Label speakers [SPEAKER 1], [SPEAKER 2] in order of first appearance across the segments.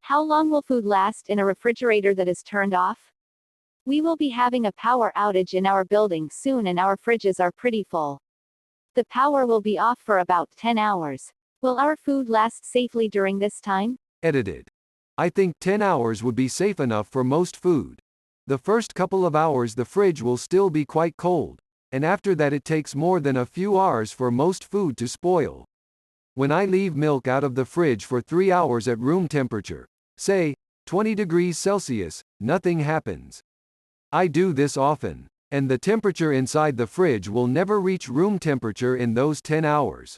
[SPEAKER 1] How long will food last in a refrigerator that is turned off? We will be having a power outage in our building soon and our fridges are pretty full. The power will be off for about 10 hours. Will our food last safely during this time?
[SPEAKER 2] Edited. I think 10 hours would be safe enough for most food. The first couple of hours the fridge will still be quite cold, and after that it takes more than a few hours for most food to spoil. When I leave milk out of the fridge for 3 hours at room temperature, say, 20 degrees Celsius, nothing happens. I do this often, and the temperature inside the fridge will never reach room temperature in those 10 hours.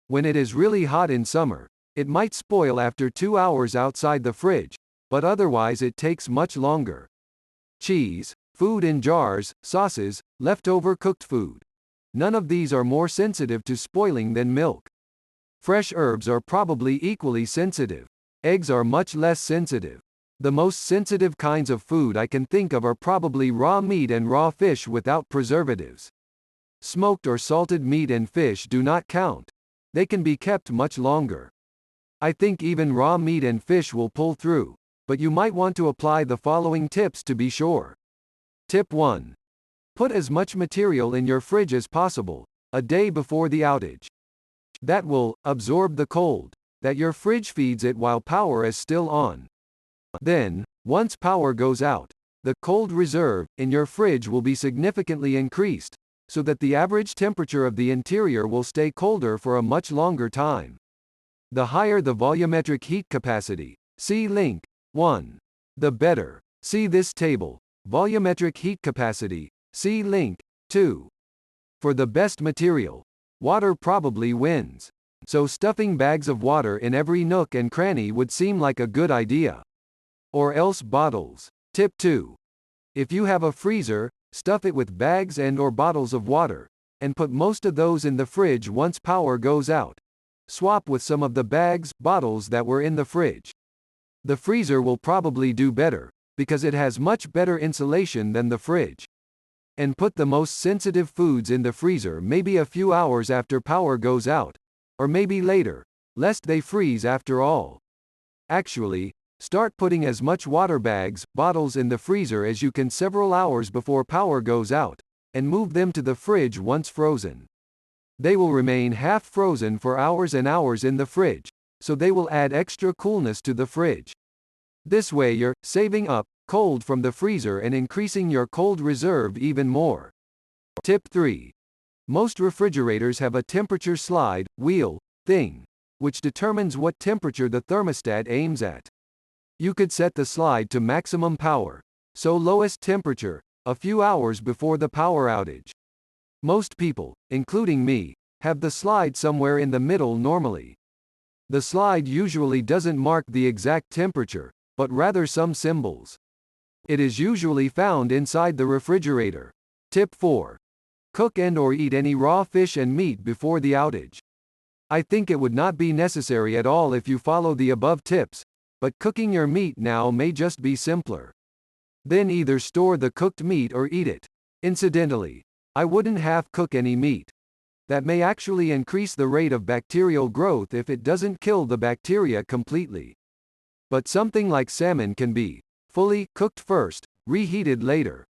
[SPEAKER 2] When it is really hot in summer, it might spoil after 2 hours outside the fridge, but otherwise it takes much longer. Cheese, food in jars, sauces, leftover cooked food. None of these are more sensitive to spoiling than milk. Fresh herbs are probably equally sensitive. Eggs are much less sensitive. The most sensitive kinds of food I can think of are probably raw meat and raw fish without preservatives. Smoked or salted meat and fish do not count. They can be kept much longer. I think even raw meat and fish will pull through, but you might want to apply the following tips to be sure. Tip 1. Put as much material in your fridge as possible, a day before the outage. That will absorb the cold that your fridge feeds it while power is still on. Then, once power goes out, the cold reserve in your fridge will be significantly increased, so that the average temperature of the interior will stay colder for a much longer time. The higher the volumetric heat capacity, see link 1, the better. See this table, volumetric heat capacity, see link 2. For the best material, water probably wins. So stuffing bags of water in every nook and cranny would seem like a good idea. Or else bottles. Tip 2. If you have a freezer, stuff it with bags and/or bottles of water, and put most of those in the fridge once power goes out. Swap with some of the bags, bottles that were in the fridge. The freezer will probably do better, because it has much better insulation than the fridge. And put the most sensitive foods in the freezer maybe a few hours after power goes out, or maybe later, lest they freeze after all. Actually, start putting as much water bags, bottles in the freezer as you can several hours before power goes out, and move them to the fridge once frozen. They will remain half frozen for hours and hours in the fridge, so they will add extra coolness to the fridge. This way you're saving up cold from the freezer and increasing your cold reserve even more. Tip 3. Most refrigerators have a temperature slide wheel thing, which determines what temperature the thermostat aims at. You could set the slide to maximum power, so lowest temperature, a few hours before the power outage. Most people, including me, have the slide somewhere in the middle normally. The slide usually doesn't mark the exact temperature, but rather some symbols. It is usually found inside the refrigerator. Tip 4. Cook and/or eat any raw fish and meat before the outage. I think it would not be necessary at all if you follow the above tips, but cooking your meat now may just be simpler. Then either store the cooked meat or eat it. Incidentally, I wouldn't half cook any meat. That may actually increase the rate of bacterial growth if it doesn't kill the bacteria completely. But something like salmon can be fully cooked first, reheated later.